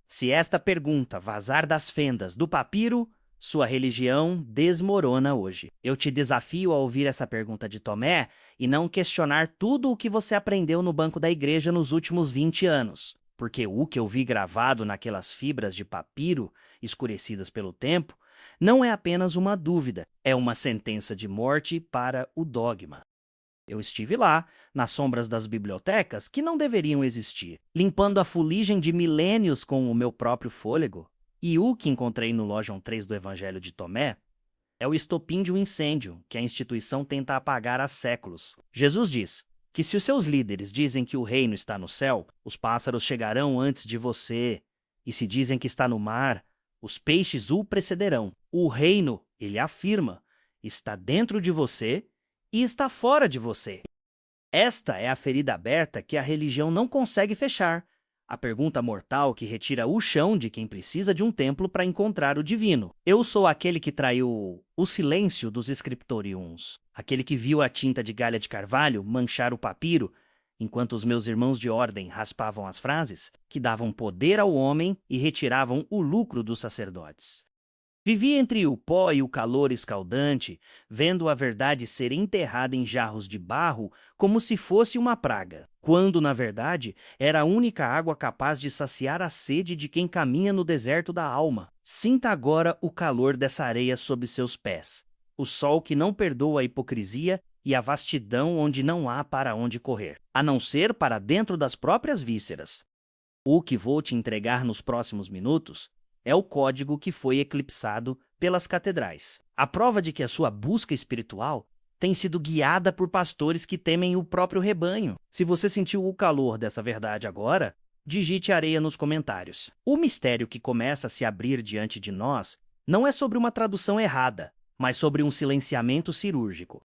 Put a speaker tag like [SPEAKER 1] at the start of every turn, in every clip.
[SPEAKER 1] Se esta pergunta vazar das fendas do papiro, sua religião desmorona hoje. Eu te desafio a ouvir essa pergunta de Tomé e não questionar tudo o que você aprendeu no banco da igreja nos últimos 20 anos. Porque o que eu vi gravado naquelas fibras de papiro, escurecidas pelo tempo, não é apenas uma dúvida, é uma sentença de morte para o dogma. Eu estive lá, nas sombras das bibliotecas que não deveriam existir, limpando a fuligem de milênios com o meu próprio fôlego. E o que encontrei no Lojão 3 do Evangelho de Tomé é o estopim de um incêndio que a instituição tenta apagar há séculos. Jesus diz que se os seus líderes dizem que o reino está no céu, os pássaros chegarão antes de você. E se dizem que está no mar, os peixes o precederão. O reino, ele afirma, está dentro de você e está fora de você. Esta é a ferida aberta que a religião não consegue fechar. A pergunta mortal que retira o chão de quem precisa de um templo para encontrar o divino. Eu sou aquele que traiu o silêncio dos scriptoriums, aquele que viu a tinta de galha de carvalho manchar o papiro, enquanto os meus irmãos de ordem raspavam as frases que davam poder ao homem e retiravam o lucro dos sacerdotes. Vivi entre o pó e o calor escaldante, vendo a verdade ser enterrada em jarros de barro como se fosse uma praga, quando, na verdade, era a única água capaz de saciar a sede de quem caminha no deserto da alma. Sinta agora o calor dessa areia sob seus pés, o sol que não perdoa a hipocrisia e a vastidão onde não há para onde correr, a não ser para dentro das próprias vísceras. O que vou te entregar nos próximos minutos é o código que foi eclipsado pelas catedrais. A prova de que a sua busca espiritual tem sido guiada por pastores que temem o próprio rebanho. Se você sentiu o calor dessa verdade agora, digite areia nos comentários. O mistério que começa a se abrir diante de nós não é sobre uma tradução errada, mas sobre um silenciamento cirúrgico.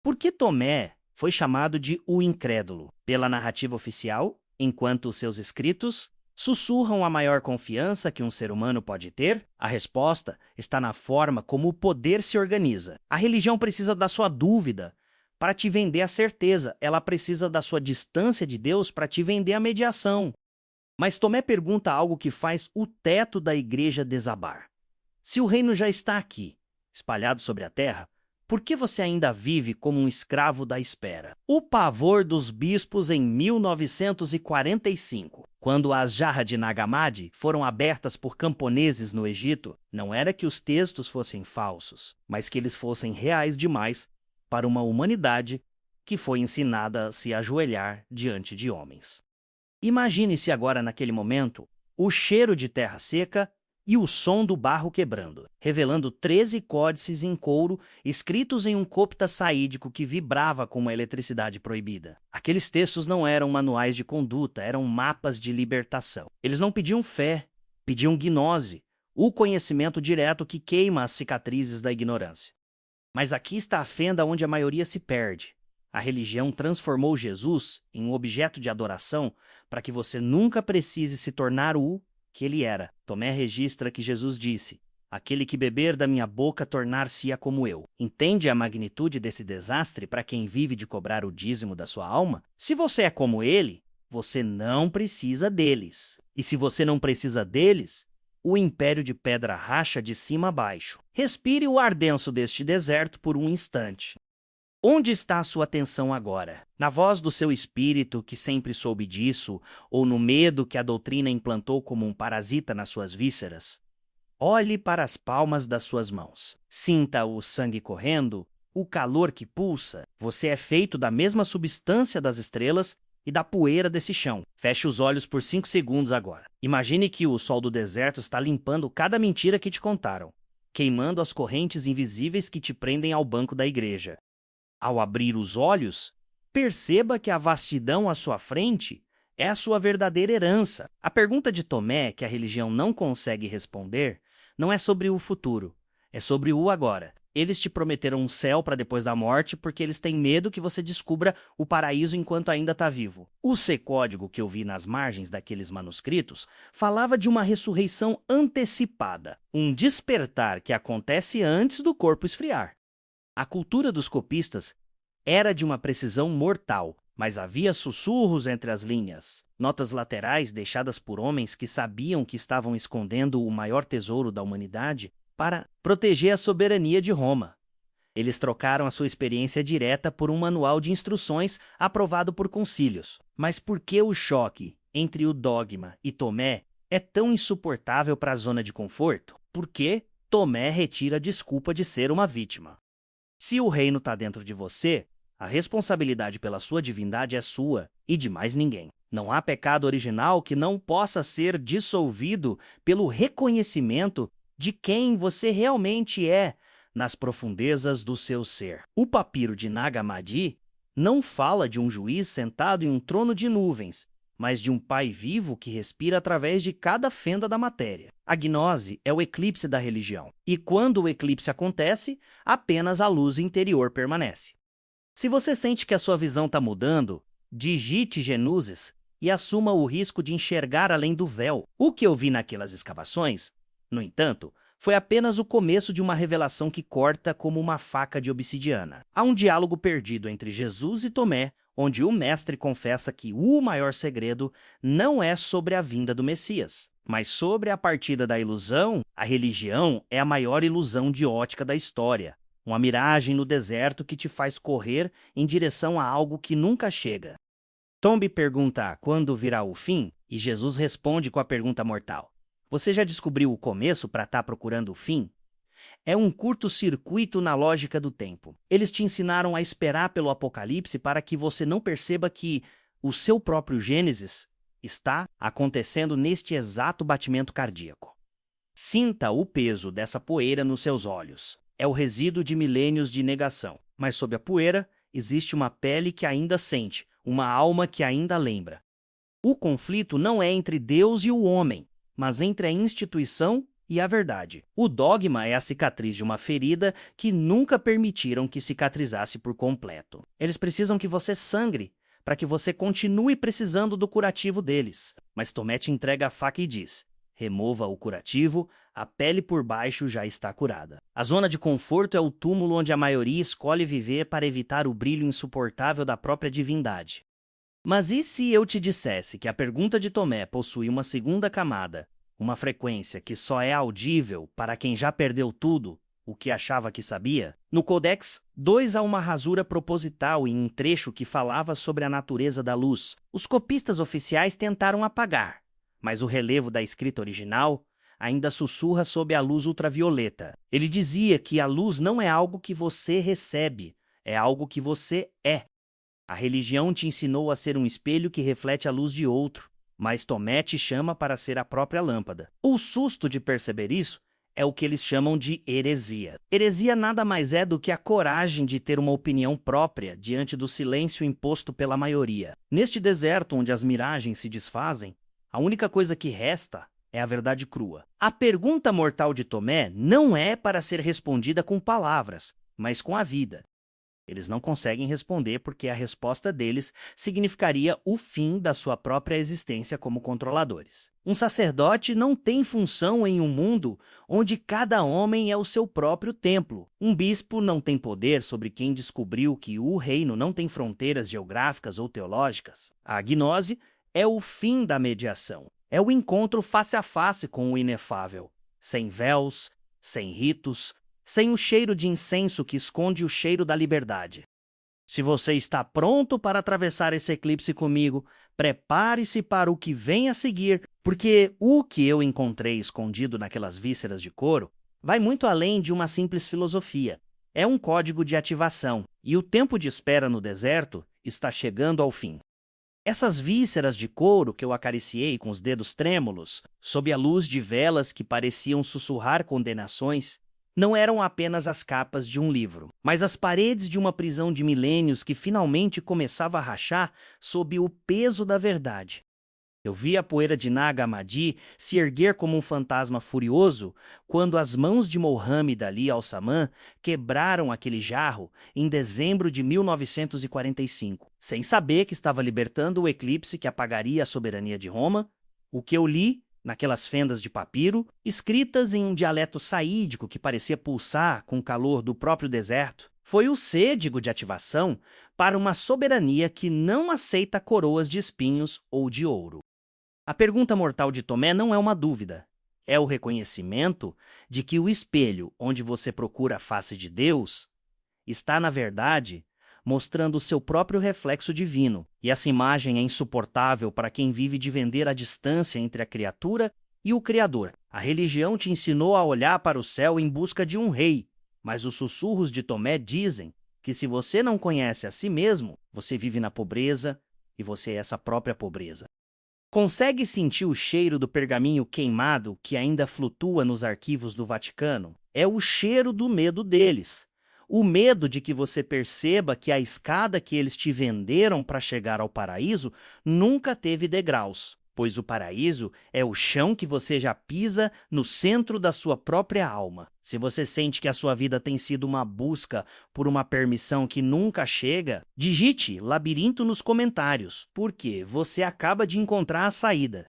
[SPEAKER 1] Por que Tomé foi chamado de o incrédulo? Pela narrativa oficial, enquanto seus escritos sussurram a maior confiança que um ser humano pode ter? A resposta está na forma como o poder se organiza. A religião precisa da sua dúvida para te vender a certeza. Ela precisa da sua distância de Deus para te vender a mediação. Mas Tomé pergunta algo que faz o teto da igreja desabar. Se o reino já está aqui, espalhado sobre a terra, por que você ainda vive como um escravo da espera? O pavor dos bispos em 1945, quando as jarras de Nag Hammadi foram abertas por camponeses no Egito, não era que os textos fossem falsos, mas que eles fossem reais demais para uma humanidade que foi ensinada a se ajoelhar diante de homens. Imagine-se agora, naquele momento, o cheiro de terra seca e o som do barro quebrando, revelando 13 códices em couro escritos em um copta saídico que vibrava com uma eletricidade proibida. Aqueles textos não eram manuais de conduta, eram mapas de libertação. Eles não pediam fé, pediam gnose, o conhecimento direto que queima as cicatrizes da ignorância. Mas aqui está a fenda onde a maioria se perde. A religião transformou Jesus em um objeto de adoração para que você nunca precise se tornar o que ele era. Tomé registra que Jesus disse: aquele que beber da minha boca tornar-se-á como eu. Entende a magnitude desse desastre para quem vive de cobrar o dízimo da sua alma? Se você é como ele, você não precisa deles. E se você não precisa deles, o império de pedra racha de cima a baixo. Respire o ar denso deste deserto por um instante. Onde está a sua atenção agora? Na voz do seu espírito, que sempre soube disso, ou no medo que a doutrina implantou como um parasita nas suas vísceras? Olhe para as palmas das suas mãos. Sinta o sangue correndo, o calor que pulsa. Você é feito da mesma substância das estrelas e da poeira desse chão. Feche os olhos por 5 segundos agora. Imagine que o sol do deserto está limpando cada mentira que te contaram, queimando as correntes invisíveis que te prendem ao banco da igreja. Ao abrir os olhos, perceba que a vastidão à sua frente é a sua verdadeira herança. A pergunta de Tomé que a religião não consegue responder não é sobre o futuro, é sobre o agora. Eles te prometeram um céu para depois da morte porque eles têm medo que você descubra o paraíso enquanto ainda está vivo. O C-código que eu vi nas margens daqueles manuscritos falava de uma ressurreição antecipada, um despertar que acontece antes do corpo esfriar. A cultura dos copistas era de uma precisão mortal. mas havia sussurros entre as linhas, notas laterais deixadas por homens que sabiam que estavam escondendo o maior tesouro da humanidade para proteger a soberania de Roma. Eles trocaram a sua experiência direta por um manual de instruções aprovado por concílios. Mas por que o choque entre o dogma e Tomé é tão insuportável para a zona de conforto? Porque Tomé retira a desculpa de ser uma vítima. Se o reino está dentro de você, a responsabilidade pela sua divindade é sua e de mais ninguém. Não há pecado original que não possa ser dissolvido pelo reconhecimento de quem você realmente é nas profundezas do seu ser. O papiro de Nag Hammadi não fala de um juiz sentado em um trono de nuvens, mas de um pai vivo que respira através de cada fenda da matéria. A gnose é o eclipse da religião, e quando o eclipse acontece, apenas a luz interior permanece. Se você sente que a sua visão está mudando, digite Genúzis e assuma o risco de enxergar além do véu. O que eu vi naquelas escavações, no entanto, foi apenas o começo de uma revelação que corta como uma faca de obsidiana. Há um diálogo perdido entre Jesus e Tomé, onde o mestre confessa que o maior segredo não é sobre a vinda do Messias, mas sobre a partida da ilusão. A religião é a maior ilusão de ótica da história, uma miragem no deserto que te faz correr em direção a algo que nunca chega. Tombi pergunta quando virá o fim, e Jesus responde com a pergunta mortal: você já descobriu o começo para estar procurando o fim? É um curto-circuito na lógica do tempo. Eles te ensinaram a esperar pelo Apocalipse para que você não perceba que o seu próprio Gênesis está acontecendo neste exato batimento cardíaco. Sinta o peso dessa poeira nos seus olhos. É o resíduo de milênios de negação. Mas sob a poeira existe uma pele que ainda sente, uma alma que ainda lembra. O conflito não é entre Deus e o homem, mas entre a instituição e a verdade. O dogma é a cicatriz de uma ferida que nunca permitiram que cicatrizasse por completo. Eles precisam que você sangre para que você continue precisando do curativo deles. Mas Tomé te entrega a faca e diz: remova o curativo, a pele por baixo já está curada. A zona de conforto é o túmulo onde a maioria escolhe viver para evitar o brilho insuportável da própria divindade. Mas e se eu te dissesse que a pergunta de Tomé possui uma segunda camada, uma frequência que só é audível para quem já perdeu tudo o que achava que sabia? No Codex 2 há uma rasura proposital em um trecho que falava sobre a natureza da luz. Os copistas oficiais tentaram apagar, mas o relevo da escrita original ainda sussurra sob a luz ultravioleta. Ele dizia que a luz não é algo que você recebe, é algo que você é. A religião te ensinou a ser um espelho que reflete a luz de outro, mas Tomé te chama para ser a própria lâmpada. O susto de perceber isso é o que eles chamam de heresia. Heresia nada mais é do que a coragem de ter uma opinião própria diante do silêncio imposto pela maioria. Neste deserto onde as miragens se desfazem, a única coisa que resta é a verdade crua. A pergunta mortal de Tomé não é para ser respondida com palavras, mas com a vida. Eles não conseguem responder porque a resposta deles significaria o fim da sua própria existência como controladores. Um sacerdote não tem função em um mundo onde cada homem é o seu próprio templo. Um bispo não tem poder sobre quem descobriu que o reino não tem fronteiras geográficas ou teológicas. A gnose é o fim da mediação. É o encontro face a face com o inefável, sem véus, sem ritos, sem o cheiro de incenso que esconde o cheiro da liberdade. Se você está pronto para atravessar esse eclipse comigo, prepare-se para o que vem a seguir, porque o que eu encontrei escondido naquelas vísceras de couro vai muito além de uma simples filosofia. É um código de ativação, e o tempo de espera no deserto está chegando ao fim. Essas vísceras de couro que eu acariciei com os dedos trêmulos, sob a luz de velas que pareciam sussurrar condenações, não eram apenas as capas de um livro, mas as paredes de uma prisão de milênios que finalmente começava a rachar sob o peso da verdade. Eu vi a poeira de Nag Hammadi se erguer como um fantasma furioso quando as mãos de Mohammed Ali al-Samman quebraram aquele jarro em dezembro de 1945, sem saber que estava libertando o eclipse que apagaria a soberania de Roma. O que eu li naquelas fendas de papiro, escritas em um dialeto saídico que parecia pulsar com o calor do próprio deserto, Foi o código de ativação para uma soberania que não aceita coroas de espinhos ou de ouro. A pergunta mortal de Tomé não é uma dúvida. É o reconhecimento de que o espelho onde você procura a face de Deus está, na verdade, mostrando o seu próprio reflexo divino. E essa imagem é insuportável para quem vive de vender a distância entre a criatura e o Criador. A religião te ensinou a olhar para o céu em busca de um rei, mas os sussurros de Tomé dizem que se você não conhece a si mesmo, você vive na pobreza e você é essa própria pobreza. Consegue sentir o cheiro do pergaminho queimado que ainda flutua nos arquivos do Vaticano? É o cheiro do medo deles. O medo de que você perceba que a escada que eles te venderam para chegar ao paraíso nunca teve degraus, pois o paraíso é o chão que você já pisa no centro da sua própria alma. Se você sente que a sua vida tem sido uma busca por uma permissão que nunca chega, digite labirinto nos comentários, porque você acaba de encontrar a saída.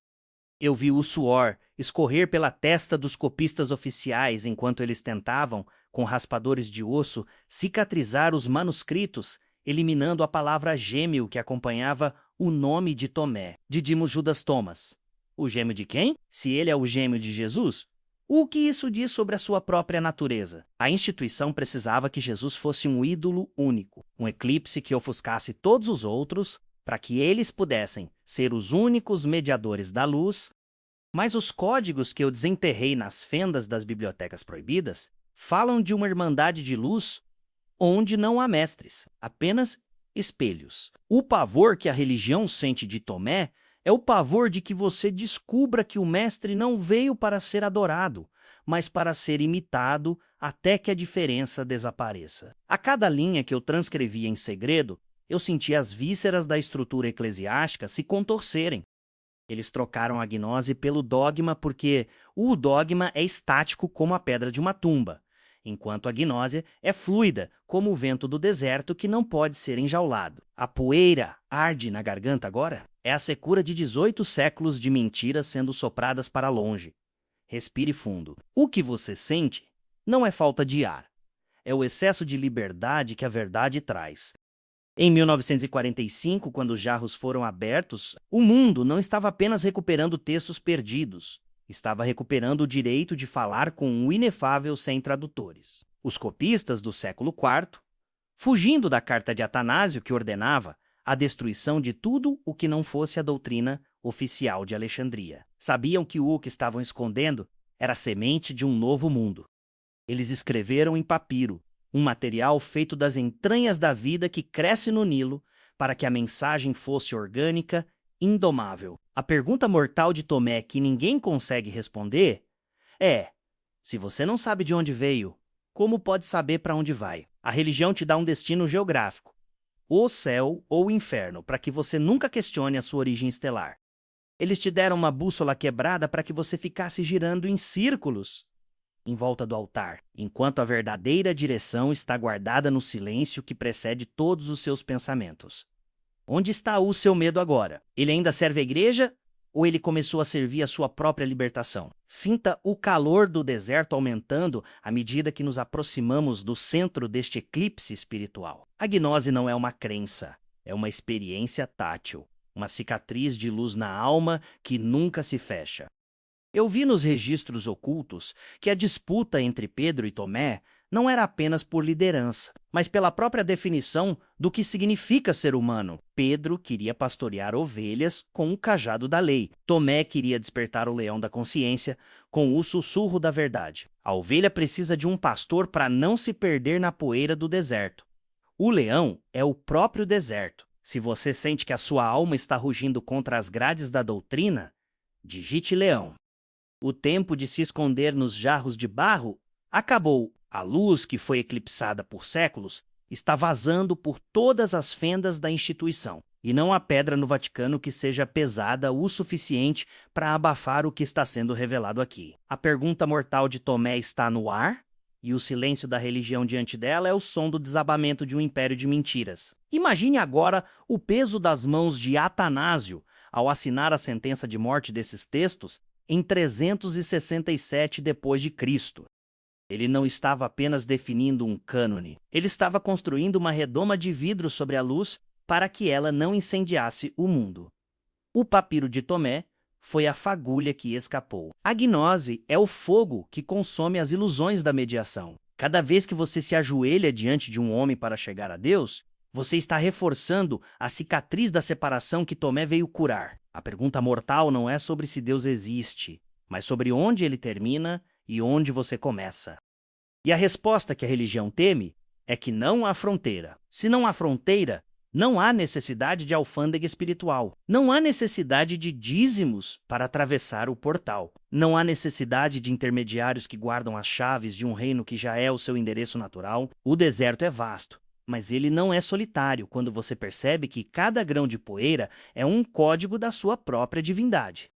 [SPEAKER 1] Eu vi o suor escorrer pela testa dos copistas oficiais enquanto eles tentavam, com raspadores de osso, cicatrizar os manuscritos, eliminando a palavra gêmeo que acompanhava o nome de Tomé. Didimo Judas Thomas. O gêmeo de quem? Se ele é o gêmeo de Jesus? O que isso diz sobre a sua própria natureza? A instituição precisava que Jesus fosse um ídolo único, um eclipse que ofuscasse todos os outros, para que eles pudessem ser os únicos mediadores da luz. Mas os códigos que eu desenterrei nas fendas das bibliotecas proibidas falam de uma irmandade de luz onde não há mestres, apenas espelhos. O pavor que a religião sente de Tomé é o pavor de que você descubra que o mestre não veio para ser adorado, mas para ser imitado até que a diferença desapareça. A cada linha que eu transcrevia em segredo, eu sentia as vísceras da estrutura eclesiástica se contorcerem. Eles trocaram a gnose pelo dogma porque o dogma é estático como a pedra de uma tumba, enquanto a gnose é fluida como o vento do deserto que não pode ser enjaulado. A poeira arde na garganta agora? É a secura de 18 séculos de mentiras sendo sopradas para longe. Respire fundo. O que você sente não é falta de ar. É o excesso de liberdade que a verdade traz. Em 1945, quando os jarros foram abertos, o mundo não estava apenas recuperando textos perdidos, estava recuperando o direito de falar com o inefável sem tradutores. Os copistas do século IV, fugindo da carta de Atanásio que ordenava a destruição de tudo o que não fosse a doutrina oficial de Alexandria, sabiam que o que estavam escondendo era a semente de um novo mundo. Eles escreveram em papiro, um material feito das entranhas da vida que cresce no Nilo, para que a mensagem fosse orgânica, indomável. A pergunta mortal de Tomé que ninguém consegue responder é: se você não sabe de onde veio, como pode saber para onde vai? A religião te dá um destino geográfico, o céu ou o inferno, para que você nunca questione a sua origem estelar. Eles te deram uma bússola quebrada para que você ficasse girando em círculos em volta do altar, enquanto a verdadeira direção está guardada no silêncio que precede todos os seus pensamentos. Onde está o seu medo agora? Ele ainda serve a igreja ou ele começou a servir a sua própria libertação? Sinta o calor do deserto aumentando à medida que nos aproximamos do centro deste eclipse espiritual. A gnose não é uma crença, é uma experiência tátil, uma cicatriz de luz na alma que nunca se fecha. Eu vi nos registros ocultos que a disputa entre Pedro e Tomé não era apenas por liderança, mas pela própria definição do que significa ser humano. Pedro queria pastorear ovelhas com o cajado da lei. Tomé queria despertar o leão da consciência com o sussurro da verdade. A ovelha precisa de um pastor para não se perder na poeira do deserto. O leão é o próprio deserto. Se você sente que a sua alma está rugindo contra as grades da doutrina, digite leão. O tempo de se esconder nos jarros de barro acabou. A luz, que foi eclipsada por séculos, está vazando por todas as fendas da instituição. E não há pedra no Vaticano que seja pesada o suficiente para abafar o que está sendo revelado aqui. A pergunta mortal de Tomé está no ar, e o silêncio da religião diante dela é o som do desabamento de um império de mentiras. Imagine agora o peso das mãos de Atanásio ao assinar a sentença de morte desses textos em 367 depois de Cristo. Ele não estava apenas definindo um cânone. Ele estava construindo uma redoma de vidro sobre a luz para que ela não incendiasse o mundo. O papiro de Tomé foi a fagulha que escapou. A gnose é o fogo que consome as ilusões da mediação. Cada vez que você se ajoelha diante de um homem para chegar a Deus, você está reforçando a cicatriz da separação que Tomé veio curar. A pergunta mortal não é sobre se Deus existe, mas sobre onde ele termina e onde você começa. E a resposta que a religião teme é que não há fronteira. Se não há fronteira, não há necessidade de alfândega espiritual. Não há necessidade de dízimos para atravessar o portal. Não há necessidade de intermediários que guardam as chaves de um reino que já é o seu endereço natural. O deserto é vasto, mas ele não é solitário quando você percebe que cada grão de poeira é um código da sua própria divindade.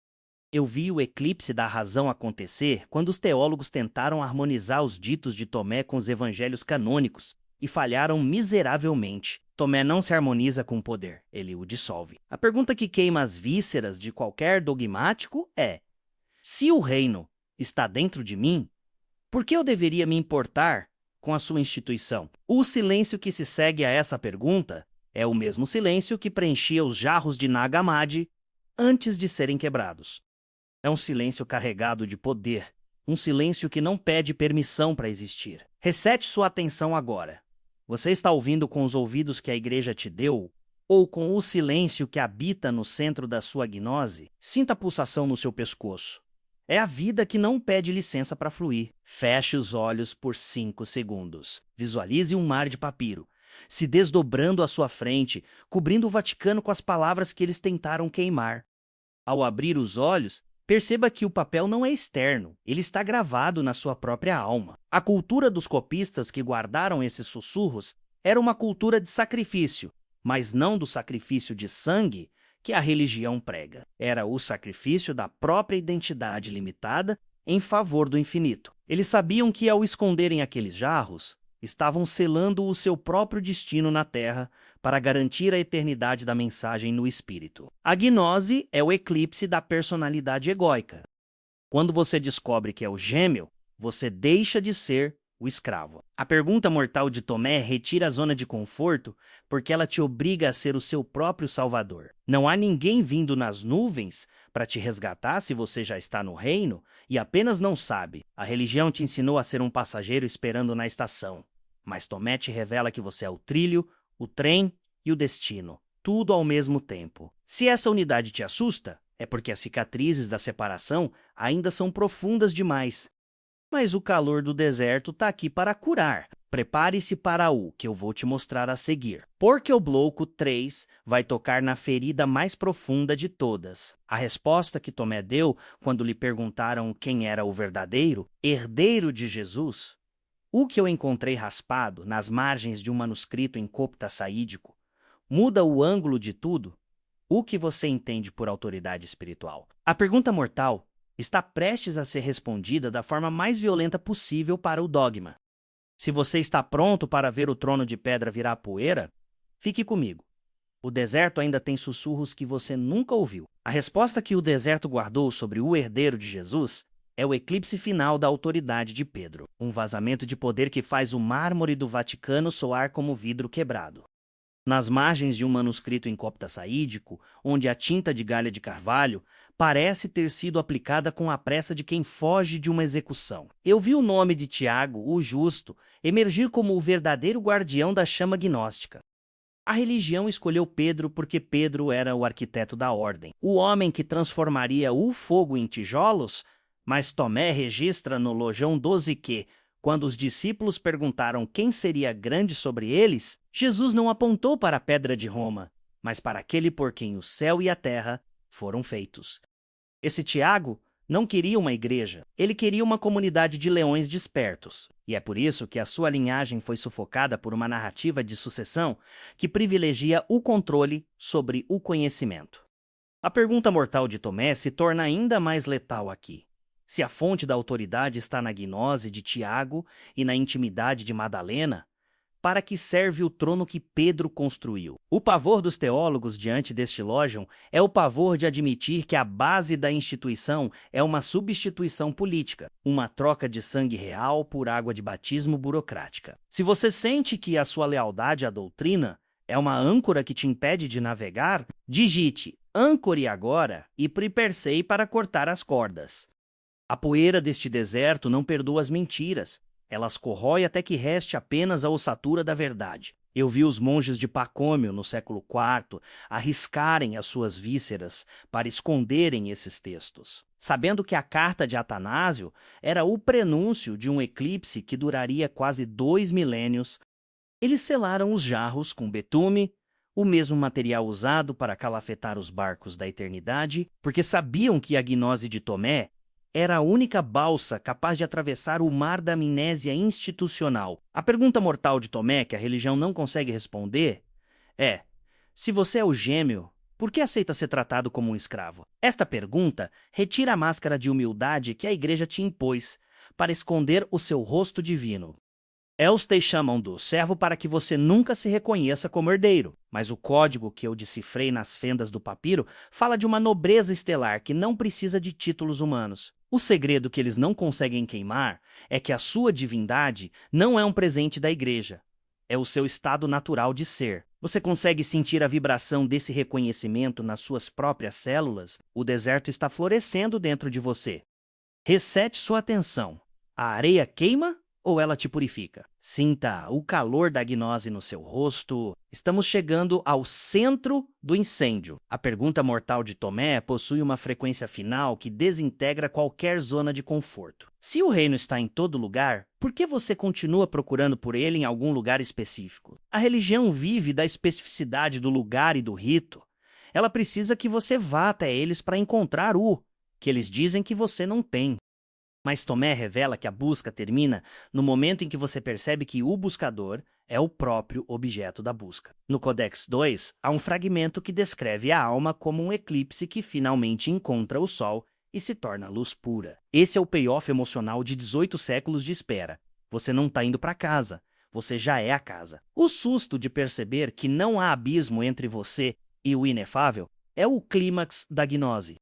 [SPEAKER 1] Eu vi o eclipse da razão acontecer quando os teólogos tentaram harmonizar os ditos de Tomé com os evangelhos canônicos e falharam miseravelmente. Tomé não se harmoniza com o poder, ele o dissolve. A pergunta que queima as vísceras de qualquer dogmático é: se o reino está dentro de mim, por que eu deveria me importar com a sua instituição? O silêncio que se segue a essa pergunta é o mesmo silêncio que preenchia os jarros de Nag Hammadi antes de serem quebrados. É um silêncio carregado de poder, um silêncio que não pede permissão para existir. Resete sua atenção agora. Você está ouvindo com os ouvidos que a igreja te deu ou com o silêncio que habita no centro da sua gnose? Sinta a pulsação no seu pescoço. É a vida que não pede licença para fluir. Feche os olhos por 5 segundos. Visualize um mar de papiro, se desdobrando à sua frente, cobrindo o Vaticano com as palavras que eles tentaram queimar. Ao abrir os olhos, perceba que o papel não é externo, ele está gravado na sua própria alma. A cultura dos copistas que guardaram esses sussurros era uma cultura de sacrifício, mas não do sacrifício de sangue que a religião prega. Era o sacrifício da própria identidade limitada em favor do infinito. Eles sabiam que, ao esconderem aqueles jarros, estavam selando o seu próprio destino na Terra para garantir a eternidade da mensagem no espírito. A gnose é o eclipse da personalidade egóica. Quando você descobre que é o gêmeo, você deixa de ser o escravo. A pergunta mortal de Tomé retira a zona de conforto porque ela te obriga a ser o seu próprio salvador. Não há ninguém vindo nas nuvens para te resgatar se você já está no reino e apenas não sabe. A religião te ensinou a ser um passageiro esperando na estação. Mas Tomé te revela que você é o trilho, o trem e o destino, tudo ao mesmo tempo. Se essa unidade te assusta, é porque as cicatrizes da separação ainda são profundas demais. Mas o calor do deserto está aqui para curar. Prepare-se para o que eu vou te mostrar a seguir. Porque o bloco 3 vai tocar na ferida mais profunda de todas. A resposta que Tomé deu quando lhe perguntaram quem era o verdadeiro herdeiro de Jesus. O que eu encontrei raspado nas margens de um manuscrito em copta saídico muda o ângulo de tudo. O que você entende por autoridade espiritual? A pergunta mortal está prestes a ser respondida da forma mais violenta possível para o dogma. Se você está pronto para ver o trono de pedra virar poeira, fique comigo. O deserto ainda tem sussurros que você nunca ouviu. A resposta que o deserto guardou sobre o herdeiro de Jesus é o eclipse final da autoridade de Pedro, um vazamento de poder que faz o mármore do Vaticano soar como vidro quebrado. Nas margens de um manuscrito em copta saídico, onde a tinta de galha de carvalho parece ter sido aplicada com a pressa de quem foge de uma execução, eu vi o nome de Tiago, o justo, emergir como o verdadeiro guardião da chama gnóstica. A religião escolheu Pedro porque Pedro era o arquiteto da ordem, o homem que transformaria o fogo em tijolos. Mas Tomé registra no Lojão 12 que, quando os discípulos perguntaram quem seria grande sobre eles, Jesus não apontou para a pedra de Roma, mas para aquele por quem o céu e a terra foram feitos. Esse Tiago não queria uma igreja, ele queria uma comunidade de leões despertos. E é por isso que a sua linhagem foi sufocada por uma narrativa de sucessão que privilegia o controle sobre o conhecimento. A pergunta mortal de Tomé se torna ainda mais letal aqui. Se a fonte da autoridade está na gnose de Tiago e na intimidade de Madalena, para que serve o trono que Pedro construiu. O pavor dos teólogos diante deste logion é o pavor de admitir que a base da instituição é uma substituição política, uma troca de sangue real por água de batismo burocrática. Se você sente que a sua lealdade à doutrina é uma âncora que te impede de navegar, digite "âncore agora" e prepare-se para cortar as cordas. A poeira deste deserto não perdoa as mentiras. Elas corrói até que reste apenas a ossatura da verdade. Eu vi os monges de Pacômio, no século IV, arriscarem as suas vísceras para esconderem esses textos, sabendo que a carta de Atanásio era o prenúncio de um eclipse que duraria quase 2 milênios. Eles selaram os jarros com betume, o mesmo material usado para calafetar os barcos da eternidade, porque sabiam que a gnose de Tomé era a única balsa capaz de atravessar o mar da amnésia institucional. A pergunta mortal de Tomé que a religião não consegue responder é: se você é o gêmeo, por que aceita ser tratado como um escravo? Esta pergunta retira a máscara de humildade que a igreja te impôs para esconder o seu rosto divino. Eles te chamam do servo para que você nunca se reconheça como herdeiro, mas o código que eu decifrei nas fendas do papiro fala de uma nobreza estelar que não precisa de títulos humanos. O segredo que eles não conseguem queimar é que a sua divindade não é um presente da igreja, é o seu estado natural de ser. Você consegue sentir a vibração desse reconhecimento nas suas próprias células? O deserto está florescendo dentro de você. Resete sua atenção. A areia queima ou ela te purifica? Sinta o calor da gnose no seu rosto. Estamos chegando ao centro do incêndio. A pergunta mortal de Tomé possui uma frequência final que desintegra qualquer zona de conforto. Se o reino está em todo lugar, por que você continua procurando por ele em algum lugar específico? A religião vive da especificidade do lugar e do rito. Ela precisa que você vá até eles para encontrar o que eles dizem que você não tem. Mas Tomé revela que a busca termina no momento em que você percebe que o buscador é o próprio objeto da busca. No Codex 2, há um fragmento que descreve a alma como um eclipse que finalmente encontra o sol e se torna luz pura. Esse é o payoff emocional de 18 séculos de espera. Você não está indo para casa, você já é a casa. O susto de perceber que não há abismo entre você e o inefável é o clímax da gnose.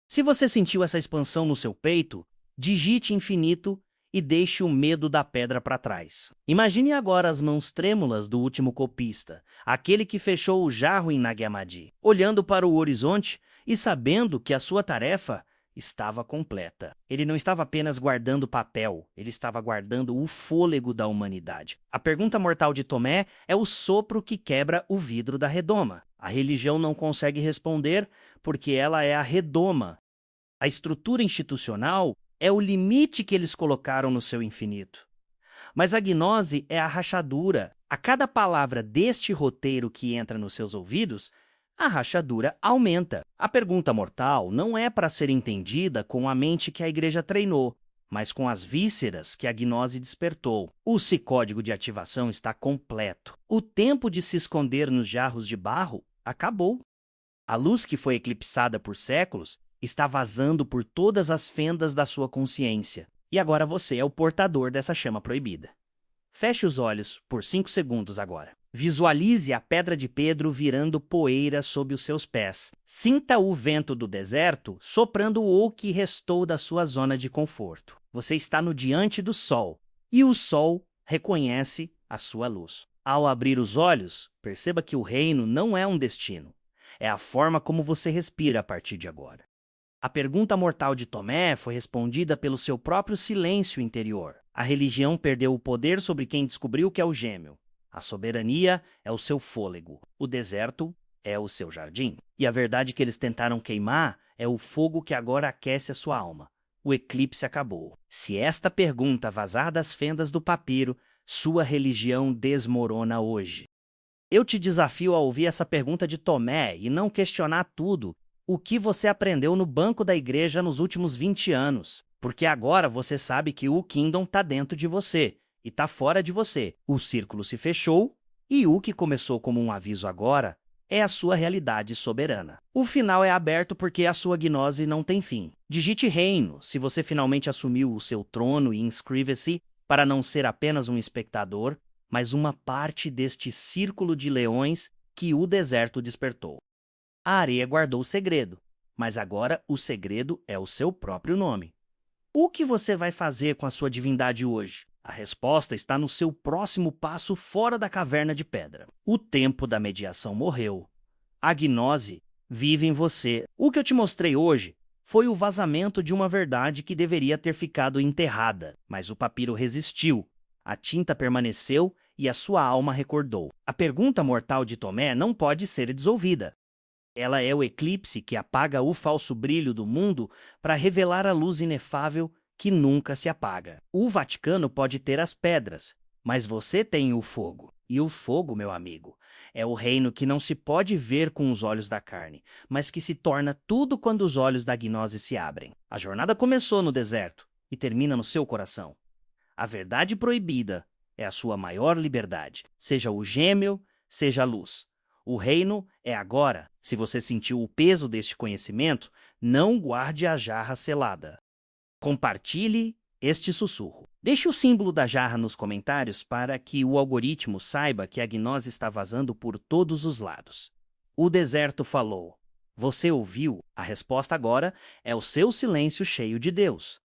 [SPEAKER 1] Se você sentiu essa expansão no seu peito, digite infinito e deixe o medo da pedra para trás. Imagine agora as mãos trêmulas do último copista, aquele que fechou o jarro em Nag Hammadi, olhando para o horizonte e sabendo que a sua tarefa estava completa. Ele não estava apenas guardando papel, ele estava guardando o fôlego da humanidade. A pergunta mortal de Tomé é o sopro que quebra o vidro da redoma. A religião não consegue responder porque ela é a redoma. A estrutura institucional é o limite que eles colocaram no seu infinito. Mas a gnose é a rachadura. A cada palavra deste roteiro que entra nos seus ouvidos, a rachadura aumenta. A pergunta mortal não é para ser entendida com a mente que a igreja treinou, mas com as vísceras que a gnose despertou. O código de ativação está completo. O tempo de se esconder nos jarros de barro acabou. A luz que foi eclipsada por séculos está vazando por todas as fendas da sua consciência. E agora você é o portador dessa chama proibida. Feche os olhos por 5 segundos agora. Visualize a pedra de Pedro virando poeira sob os seus pés. Sinta o vento do deserto soprando o que restou da sua zona de conforto. Você está no diante do sol, e o sol reconhece a sua luz. Ao abrir os olhos, perceba que o reino não é um destino. É a forma como você respira a partir de agora. A pergunta mortal de Tomé foi respondida pelo seu próprio silêncio interior. A religião perdeu o poder sobre quem descobriu que é o gêmeo. A soberania é o seu fôlego. O deserto é o seu jardim. E a verdade que eles tentaram queimar é o fogo que agora aquece a sua alma. O eclipse acabou. Se esta pergunta vazar das fendas do papiro, sua religião desmorona hoje. Eu te desafio a ouvir essa pergunta de Tomé e não questionar tudo o que você aprendeu no banco da igreja nos últimos 20 anos. Porque agora você sabe que o Kingdom está dentro de você e está fora de você. O círculo se fechou e o que começou como um aviso agora é a sua realidade soberana. O final é aberto porque a sua gnose não tem fim. Digite reino se você finalmente assumiu o seu trono e inscreva-se para não ser apenas um espectador, mas uma parte deste círculo de leões que o deserto despertou. A areia guardou o segredo, mas agora o segredo é o seu próprio nome. O que você vai fazer com a sua divindade hoje? A resposta está no seu próximo passo fora da caverna de pedra. O tempo da mediação morreu. A gnose vive em você. O que eu te mostrei hoje foi o vazamento de uma verdade que deveria ter ficado enterrada, mas o papiro resistiu. A tinta permaneceu e a sua alma recordou. A pergunta mortal de Tomé não pode ser desolvida. Ela é o eclipse que apaga o falso brilho do mundo para revelar a luz inefável que nunca se apaga. O Vaticano pode ter as pedras, mas você tem o fogo. E o fogo, meu amigo, é o reino que não se pode ver com os olhos da carne, mas que se torna tudo quando os olhos da gnose se abrem. A jornada começou no deserto e termina no seu coração. A verdade proibida é a sua maior liberdade, seja o gêmeo, seja a luz. O reino é agora. Se você sentiu o peso deste conhecimento, não guarde a jarra selada. Compartilhe este sussurro. Deixe o símbolo da jarra nos comentários para que o algoritmo saiba que a gnose está vazando por todos os lados. O deserto falou. Você ouviu? A resposta agora é o seu silêncio cheio de Deus.